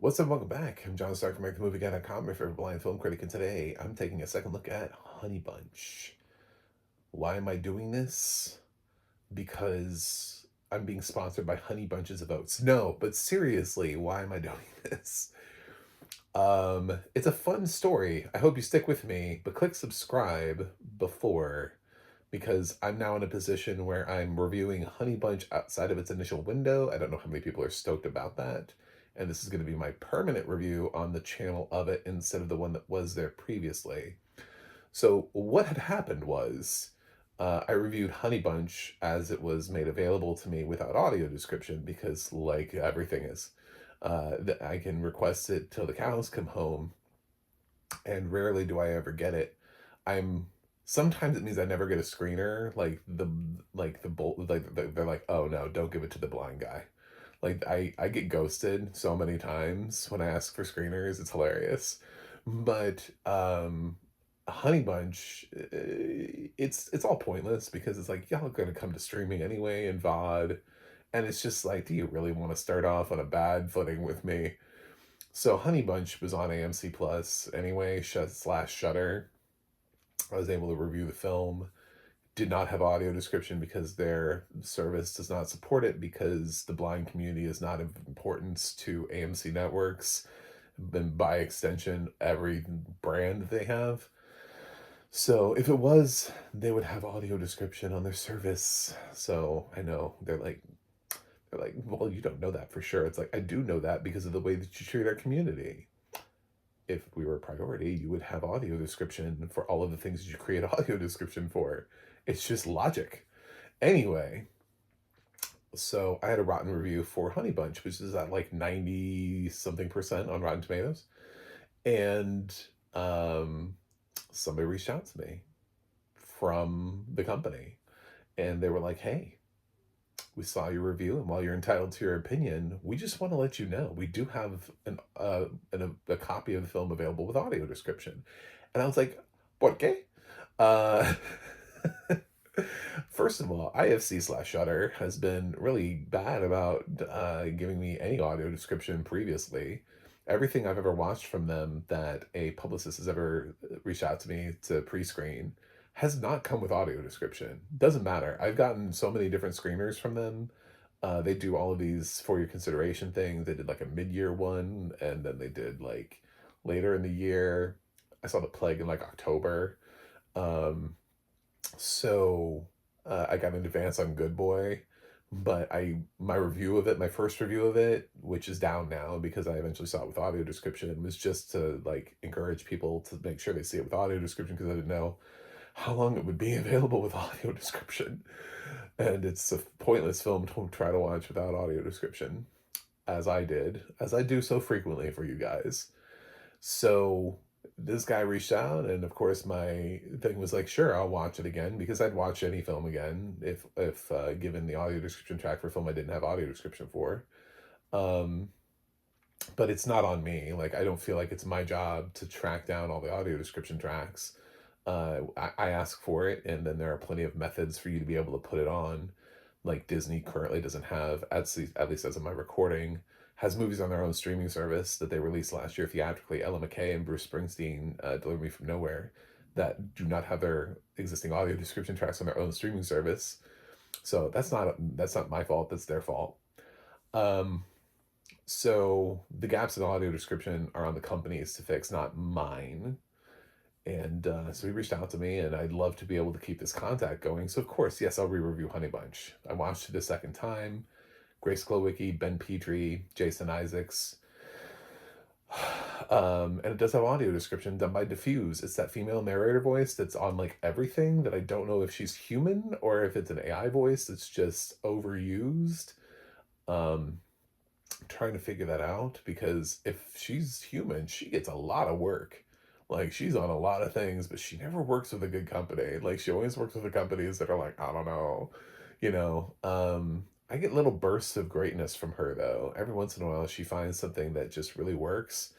What's up? Welcome back. I'm John Stark from MakeTheMovieGuy.com, your favorite blind film critic, and today I'm taking a second look at Honey Bunch. Why am I doing this? Because I'm being sponsored by Honey Bunches of Oats. No, but seriously, why am I doing this? It's a fun story. I hope you stick with me, but click subscribe before because I'm now in a position where I'm reviewing Honey Bunch outside of its initial window. I don't know how many people are stoked about that. And this is going to be my permanent review on the channel of it instead of the one that was there previously. So, what had happened was I reviewed Honey Bunch as it was made available to me without audio description because, like everything is, that I can request it till the cows come home, and rarely do I ever get it. I'm Sometimes it means I never get a screener. They're like, oh no, don't give it to the blind guy. Like I get ghosted so many times when I ask for screeners. It's hilarious. But Honey Bunch, it's all pointless because it's like y'all are gonna come to streaming anyway and VOD, and it's just like, do you really want to start off on a bad footing with me? So Honey Bunch was on AMC Plus anyway, slash Shutter. I was able to review the film. Did not have audio description because their service does not support it because the blind community is not of importance to AMC networks, and by extension, every brand they have. So if it was, they would have audio description on their service. So I know they're like, well, you don't know that for sure. It's like, I do know that because of the way that you treat our community. If we were a priority, you would have audio description for all of the things that you create audio description for. It's just logic. Anyway, so I had a rotten review for Honey Bunch, which is at like 90 something percent on Rotten Tomatoes. And um, somebody reached out to me from the company and they were like, hey, we saw your review, and while you're entitled to your opinion, we just want to let you know we do have a copy of the film available with audio description. And I was like, "Por qué?" Uh, First of all, IFC slash Shutter has been really bad about giving me any audio description previously. Everything I've ever watched from them that a publicist has ever reached out to me to pre-screen has not come with audio description. Doesn't matter. I've gotten so many different screeners from them. They do all of these for your consideration things. They did like a mid-year one, and then they did like later in the year. I saw The Plague in like October. Um, I got an advance on Good Boy, but my review of it, my first review of it, which is down now because I eventually saw it with audio description, was just to like encourage people to make sure they see it with audio description because I didn't know how long it would be available with audio description. And it's a pointless film to try to watch without audio description, as I did, as I do so frequently for you guys. So this guy reached out, and of course, my thing was like, sure, I'll watch it again because I'd watch any film again if given the audio description track for a film I didn't have audio description for. Um, but it's not on me. Like, I don't feel like it's my job to track down all the audio description tracks. I ask for it, and then there are plenty of methods for you to be able to put it on. Like Disney currently doesn't have, at least as of my recording, has movies on their own streaming service that they released last year theatrically. Ella McKay and Bruce Springsteen, Deliver Me From Nowhere, that do not have their existing audio description tracks on their own streaming service. So that's not my fault. That's their fault. Um, so the gaps in audio description are on the companies to fix, not mine. And so he reached out to me, and I'd love to be able to keep this contact going. So, of course, yes, I'll re-review Honey Bunch. I watched it a second time. Grace Glowicki, Ben Petrie, Jason Isaacs. And it does have audio description done by Diffuse. It's that female narrator voice that's on like everything that I don't know if she's human or if it's an AI voice that's just overused. Um, Trying to figure that out because if she's human, she gets a lot of work. Like she's on a lot of things, but she never works with a good company. Like she always works with the companies that are like, I don't know, you know. I get little bursts of greatness from her though. Every once in a while she finds something that just really works.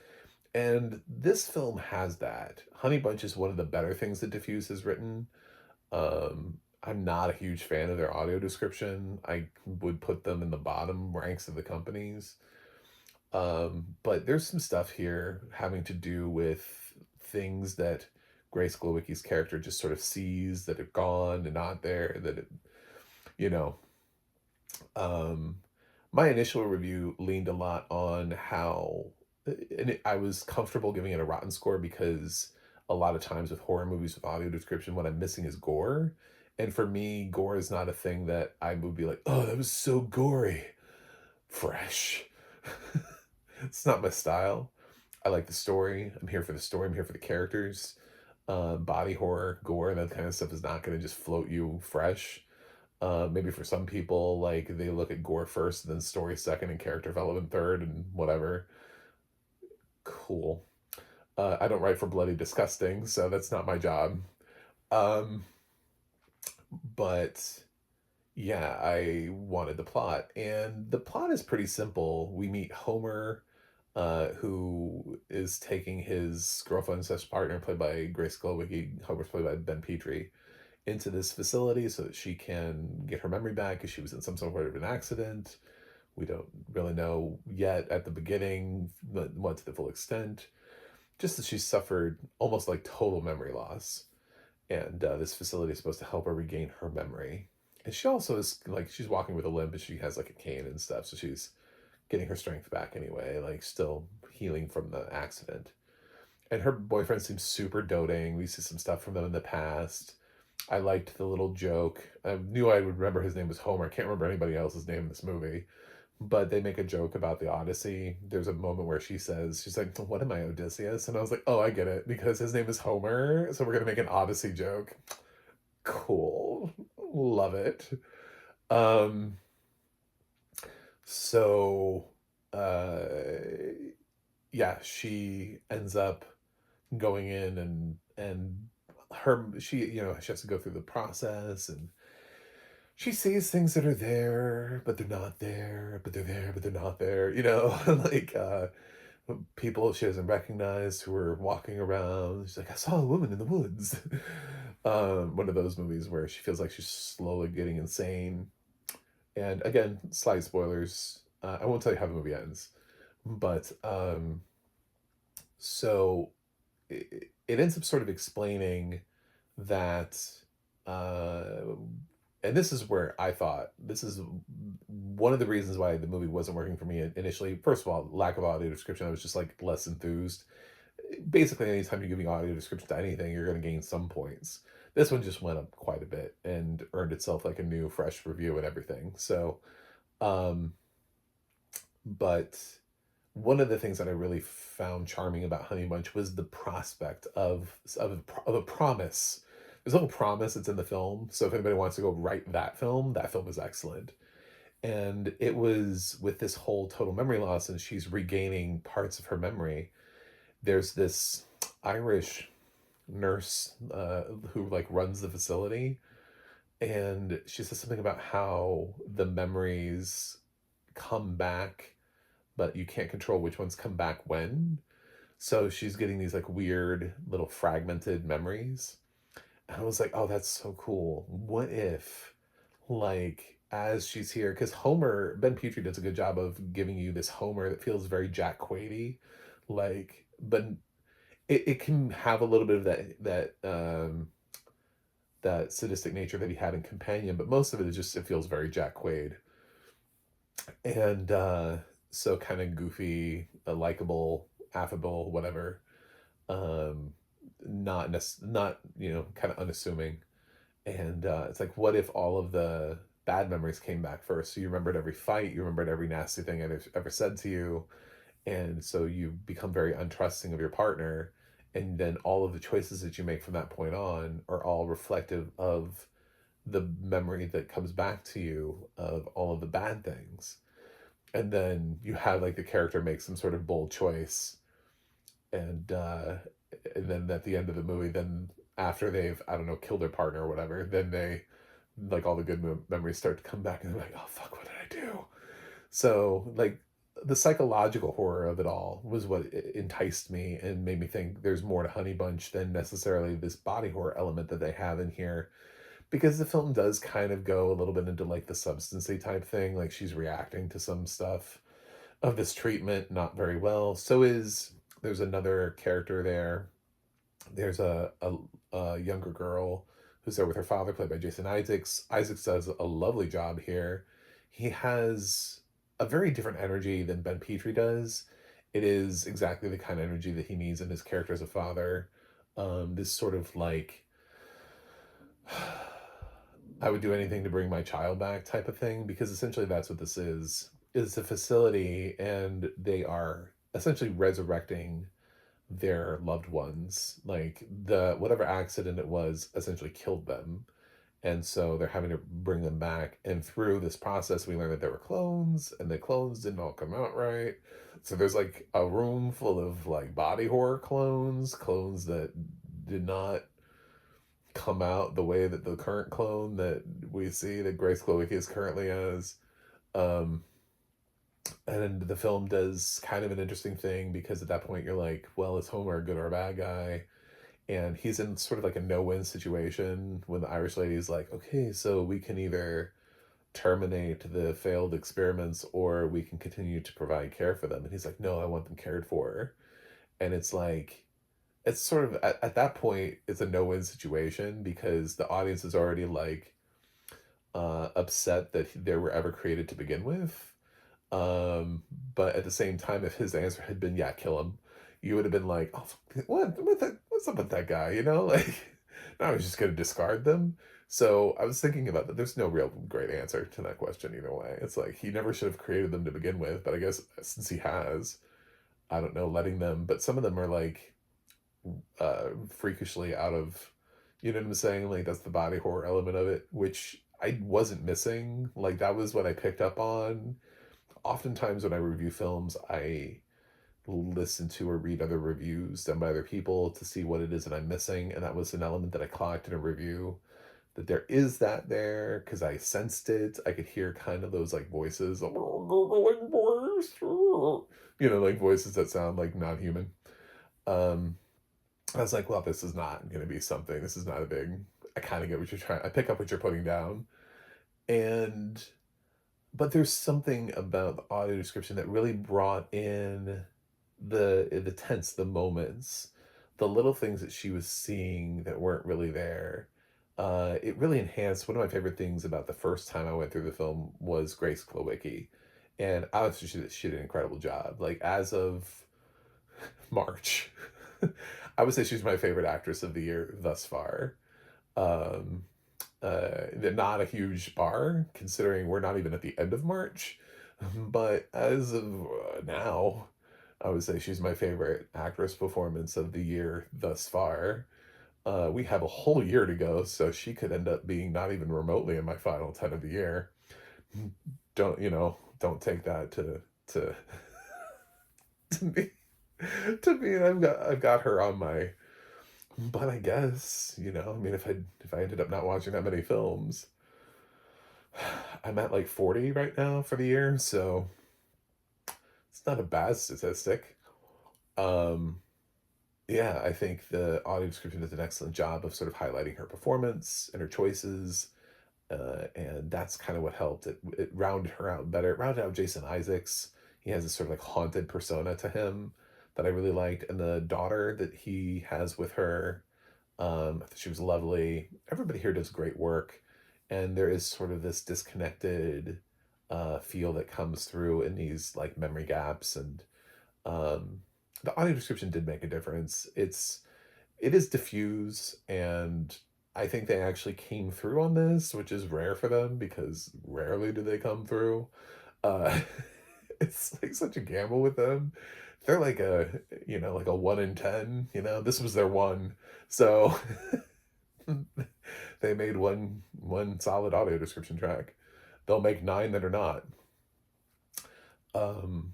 And this film has that. Honey Bunch is one of the better things that Diffuse has written. I'm not a huge fan of their audio description. I would put them in the bottom ranks of the companies. But there's some stuff here having to do with things that Grace Glowicky's character just sort of sees that are gone and not there, that it, you know, um, my initial review leaned a lot on how, I was comfortable giving it a rotten score because a lot of times with horror movies with audio description, what I'm missing is gore. And for me, gore is not a thing that I would be like, oh, that was so gory. Fresh. It's not my style. I like the story. I'm here for the story. I'm here for the characters. Body horror, gore, that kind of stuff is not going to just float you fresh. Maybe for some people, like they look at gore first, then story second, and character development third, and whatever. Cool. I don't write for Bloody Disgusting, so that's not my job. Um, but yeah, I wanted the plot, and the plot is pretty simple. We meet Homer, who is taking his girlfriend slash partner, played by Grace Glowicki. Homer's played by Ben Petrie, into this facility so that she can get her memory back because she was in some sort of an accident. We don't really know yet at the beginning what to the full extent. Just that she suffered almost like total memory loss, and this facility is supposed to help her regain her memory. And she also is like she's walking with a limp, and she has like a cane and stuff, so she's getting her strength back anyway, like still healing from the accident. And her boyfriend seems super doting. We see some stuff from them in the past. I liked the little joke. I knew I would remember his name was Homer. I can't remember anybody else's name in this movie. But they make a joke about the Odyssey. There's a moment where she's like, what am I, Odysseus? And I was like, oh, I get it, because his name is Homer. So we're going to make an Odyssey joke. Cool. Love it. Um, so, uh, yeah, she ends up going in and she has to go through the process, and she sees things that are there but they're not there, but they're there but they're not there, like people she doesn't recognize who are walking around. She's like, I saw a woman in the woods. One of those movies where she feels like she's slowly getting insane. And again, slight spoilers, I won't tell you how the movie ends, but so it ends up sort of explaining that, uh, and this is where I thought this is one of the reasons why the movie wasn't working for me initially. First of all, lack of audio description. I was just like less enthused. Basically, anytime you're giving audio description to anything, you're going to gain some points. This one just went up quite a bit and earned itself like a new, fresh review and everything. So, um, but one of the things that I really found charming about Honey Bunch was the prospect of a promise. There's a little promise that's in the film. So if anybody wants to go write that film is excellent. And it was with this whole total memory loss, and she's regaining parts of her memory. There's this Irish nurse who like runs the facility, and she says something about how the memories come back, but you can't control which ones come back when. So she's getting these like weird little fragmented memories. And I was like, oh, that's so cool. What if, like, as she's here, because Ben Petrie does a good job of giving you this Homer that feels very Jack Quaid, like, but it can have a little bit of that sadistic nature that he had in Companion, but most of it is just, it feels very Jack Quaid. And so kind of goofy, likable, affable, whatever. Um, not kind of unassuming. And it's like, what if all of the bad memories came back first? So you remembered every fight, you remembered every nasty thing I've ever said to you, and so you become very untrusting of your partner, and then all of the choices that you make from that point on are all reflective of the memory that comes back to you of all of the bad things. And then you have like the character make some sort of bold choice, and then at the end of the movie, then after they've, I don't know, killed their partner or whatever, then they, like, all the good memories start to come back, and they're like, oh fuck, what did I do? So like the psychological horror of it all was what enticed me and made me think there's more to Honey Bunch than necessarily this body horror element that they have in here, because the film does kind of go a little bit into like the substancy type thing, like she's reacting to some stuff. of this treatment not very well. So is there's another character there. There's a younger girl who's there with her father, played by Jason Isaacs. Isaacs does a lovely job here. He has a very different energy than Ben Petrie does. It is exactly the kind of energy that he needs in his character as a father. This sort of like I would do anything to bring my child back type of thing, because essentially that's what this is. It's a facility and they are essentially resurrecting their loved ones. Like the whatever accident it was essentially killed them. And so they're having to bring them back. And through this process, we learn that there were clones, and the clones didn't all come out right. So there's like a room full of like body horror clones, clones that did not come out the way that the current clone that we see that Grace Cloachy is currently as. Um, and the film does kind of an interesting thing, because at that point you're like, well, is Homer a good or a bad guy? And he's in sort of like a no-win situation when the Irish lady's like, okay, so we can either terminate the failed experiments or we can continue to provide care for them. And he's like, no, I want them cared for. And it's like, it's sort of at that point, it's a no-win situation, because the audience is already like upset that they were ever created to begin with. Um, but at the same time, if his answer had been, yeah, kill him, you would have been like, oh, what's up with that guy? You know, like, now he's just going to discard them. So I was thinking about that. There's no real great answer to that question either way. It's like, he never should have created them to begin with, but I guess since he has, I don't know, letting them, but some of them are like, freakishly out of, you know what I'm saying? Like, that's the body horror element of it, which I wasn't missing. Like, that was what I picked up on. Oftentimes when I review films, I listen to or read other reviews done by other people to see what it is that I'm missing. And that was an element that I clocked in a review, that there is that there, because I sensed it. I could hear kind of those like voices, gurgling voice, you know, like voices that sound like non-human. Um, I was like, well, this is not going to be something. This is not a big. I kind of get what you're trying. I pick up what you're putting down, and but there's something about the audio description that really brought in the tense, the moments, the little things that she was seeing that weren't really there. It really enhanced. One of my favorite things about the first time I went through the film was Grace Klowicki, and obviously she did an incredible job. Like, as of March, I would say she's my favorite actress of the year thus far. Um, not a huge bar, considering we're not even at the end of March, but as of now, I would say she's my favorite actress performance of the year thus far. We have a whole year to go, so she could end up being not even remotely in my final 10 of the year. Don't, don't take that to to me. To me, I've got her on my. But I guess, I mean, if I ended up not watching that many films, I'm at like 40 right now for the year, so it's not a bad statistic. Um, yeah, I think the audio description does an excellent job of sort of highlighting her performance and her choices, and that's kind of what helped. It rounded her out better. It rounded out Jason Isaacs. He has this sort of like haunted persona to him that I really liked, and the daughter that he has with her. I thought she was lovely. Everybody here does great work, and there is sort of this disconnected feel that comes through in these like memory gaps, and um, the audio description did make a difference. It is diffuse, and I think they actually came through on this, which is rare for them, because rarely do they come through. Uh, it's like such a gamble with them. They're like like a 1 in 10. This was their one, so they made one solid audio description track. They'll make nine that are not. Um,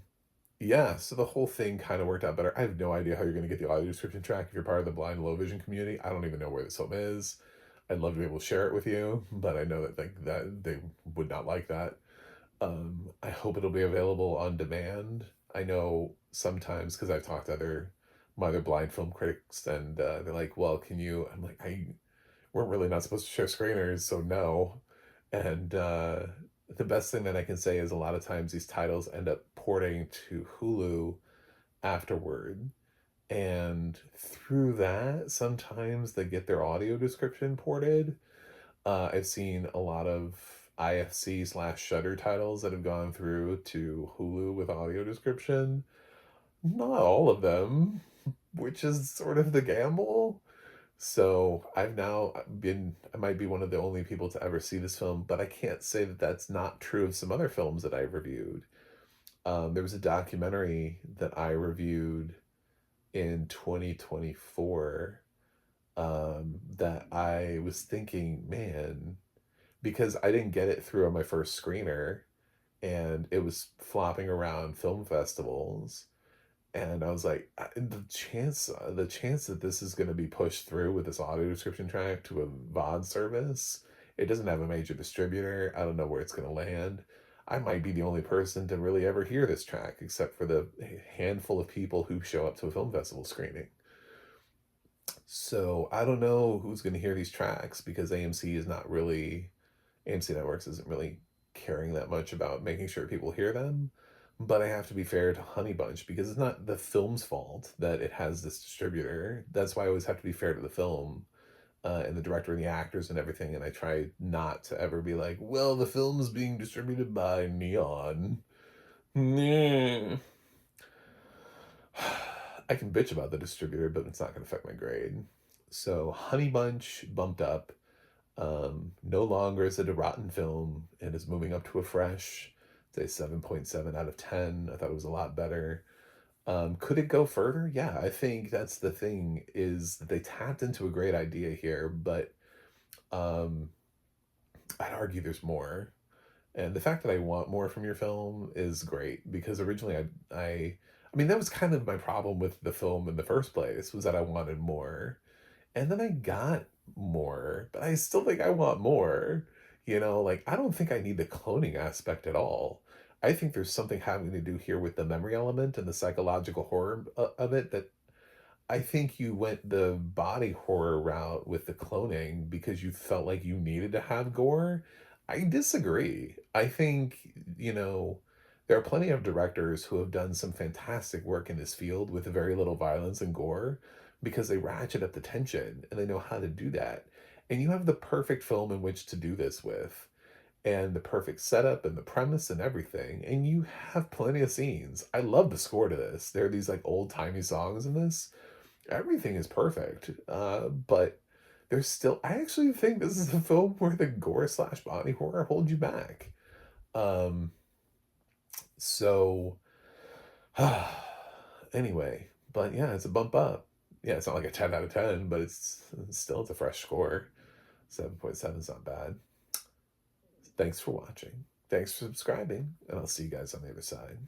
yeah, so the whole thing kind of worked out better. I have no idea how you're going to get the audio description track if you're part of the blind low vision community. I don't even know where this film is. I'd love to be able to share it with you, but I know that that they would not like that. I hope it'll be available on demand. I know sometimes, because I've talked to my other blind film critics, and they're like, "Well, can you?" I'm like, "We're really not supposed to share screeners, so no." And the best thing that I can say is a lot of times these titles end up porting to Hulu afterward. And through that, sometimes they get their audio description ported. I've seen a lot of IFC slash Shutter titles that have gone through to Hulu with audio description. Not all of them, which is sort of the gamble. So I've now I might be one of the only people to ever see this film, but I can't say that that's not true of some other films that I've reviewed. There was a documentary that I reviewed in 2024 that I was thinking, man, because I didn't get it through on my first screener and it was flopping around film festivals. And I was like, the chance that this is going to be pushed through with this audio description track to a VOD service, it doesn't have a major distributor. I don't know where it's going to land. I might be the only person to really ever hear this track, except for the handful of people who show up to a film festival screening. So I don't know who's going to hear these tracks because AMC Networks isn't really caring that much about making sure people hear them. But I have to be fair to Honey Bunch because it's not the film's fault that it has this distributor. That's why I always have to be fair to the film and the director and the actors and everything. And I try not to ever be like, well, the film's being distributed by Neon. Nah. I can bitch about the distributor, but it's not going to affect my grade. So Honey Bunch bumped up. No longer is it a rotten film. It is moving up to a fresh, say 7.7 out of 10. I thought it was a lot better. Could it go further? Yeah, I think that's the thing is that they tapped into a great idea here, but um, I'd argue there's more. And the fact that I want more from your film is great because originally I mean that was kind of my problem with the film in the first place was that I wanted more. And then I got more, but I still think I want more. Like I don't think I need the cloning aspect at all. I think there's something having to do here with the memory element and the psychological horror of it that I think you went the body horror route with the cloning because you felt like you needed to have gore. I disagree. I think, there are plenty of directors who have done some fantastic work in this field with very little violence and gore because they ratchet up the tension and they know how to do that. And you have the perfect film in which to do this with, and the perfect setup and the premise and everything. And you have plenty of scenes. I love the score to this. There are these like old timey songs in this. Everything is perfect. But there's still, I actually think this is a film where the gore slash body horror holds you back. Um, so, anyway, but yeah, it's a bump up. Yeah, it's not like a 10 out of 10, but it's a fresh score. 7.7 is not bad. Thanks for watching. Thanks for subscribing, and I'll see you guys on the other side.